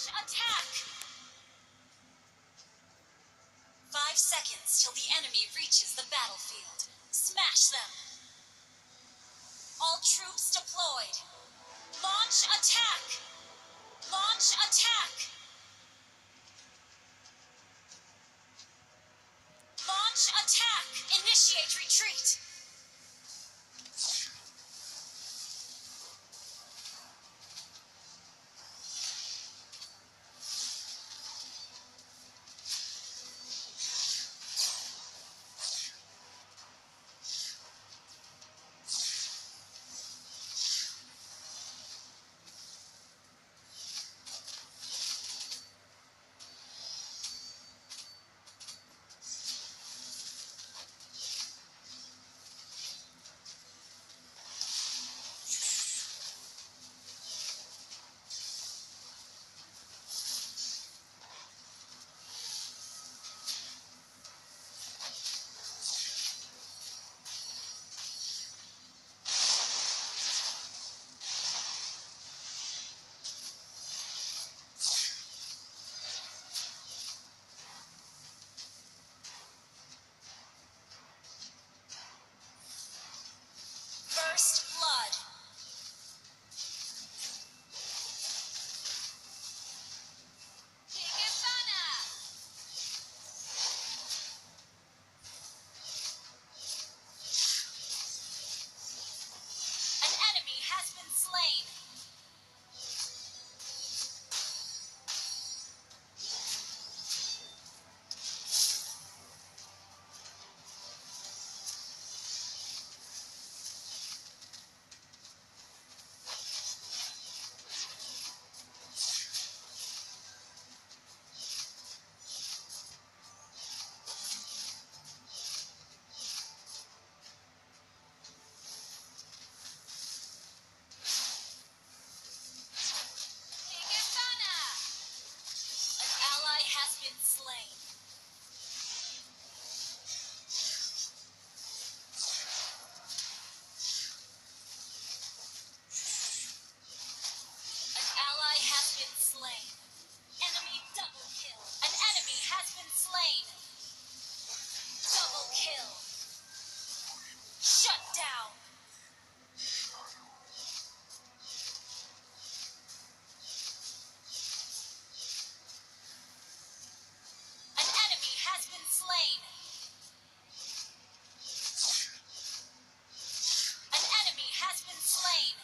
Launch attack! 5 seconds till the enemy reaches the battlefield. Smash them! All troops deployed. Launch attack! Launch attack! Launch attack! Initiate retreat! First blood. An enemy has been slain. Has been slain. An ally has been slain. Enemy double kill. An enemy has been slain. Double kill. Shut down. An enemy has been slain. An enemy has been slain.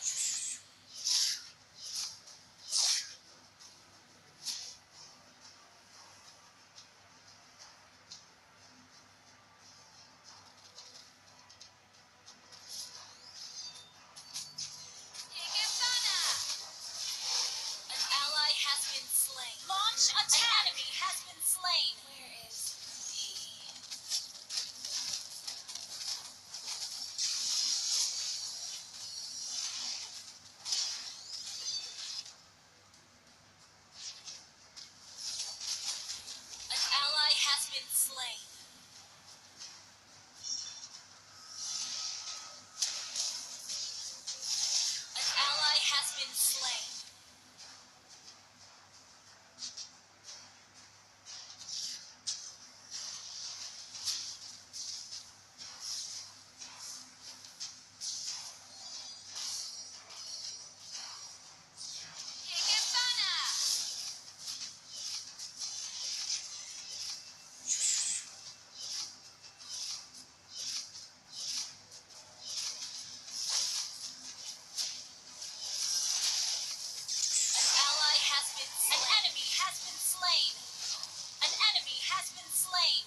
An ally has been slain. Launch attack! An enemy has been slain. Where is he? An ally has been slain. An ally has been slain. An enemy has been slain. An enemy has been slain.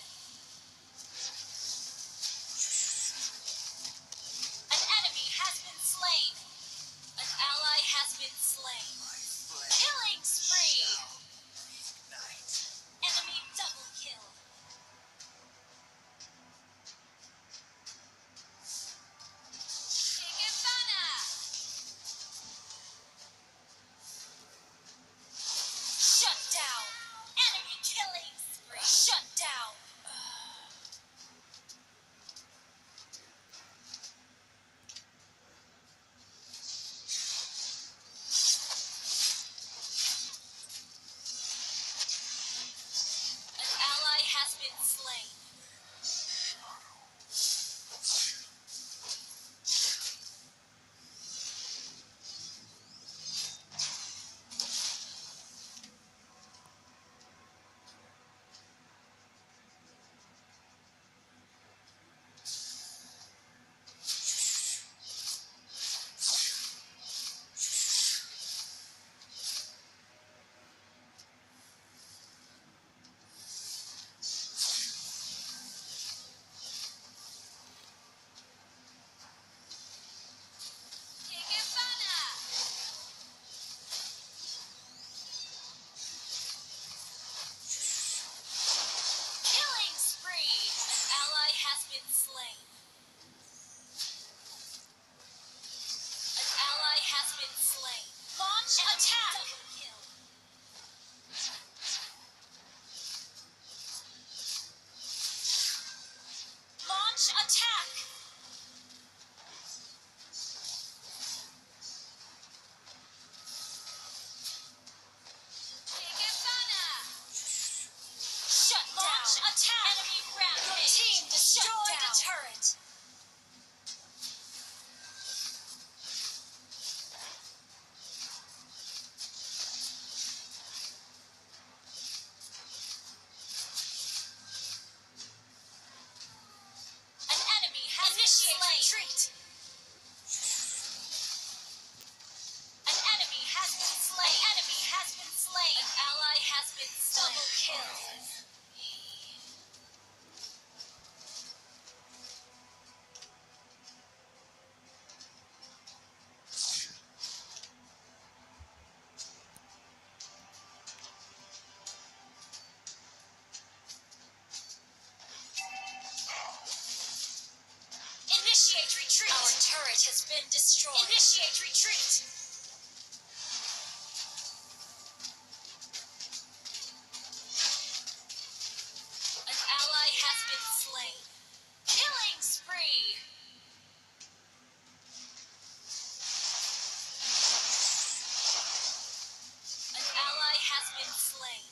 An enemy has been slain. An ally has been slain. Killing spree. Enemy double kill. kill. Initiate retreat. Our turret has been destroyed. Initiate retreat. An ally has been slain. Killing spree. An ally has been slain.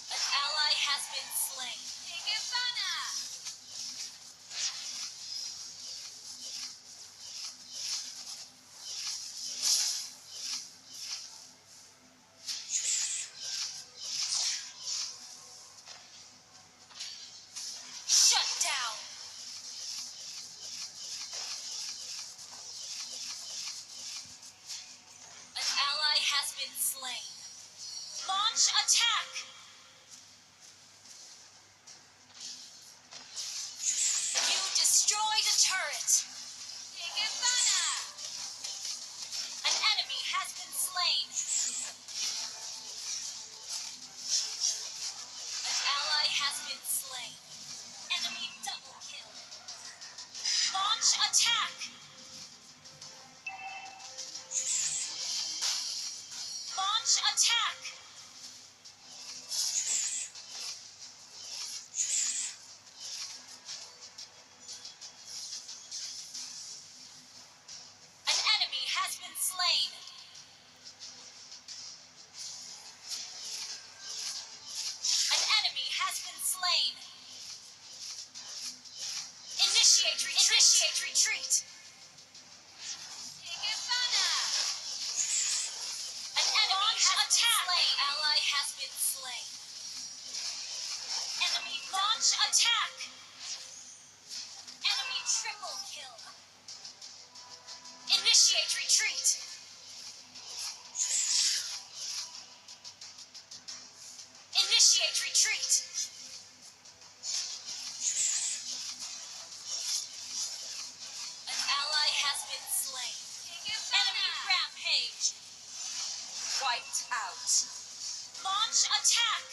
An ally has been slain. Shut down. An ally has been slain. Launch attack. You destroyed a turret. An enemy has been slain. An ally has been slain. Enemy double kill. Launch attack. Launch attack. An enemy has been slain. An enemy has been slain. Initiate retreat. Initiate retreat. An enemy has been slain. An ally has been slain. Enemy launch attack. Enemy triple kill. Initiate retreat. Initiate retreat. An ally has been slain. Enemy rampage. Wiped out. Launch attack.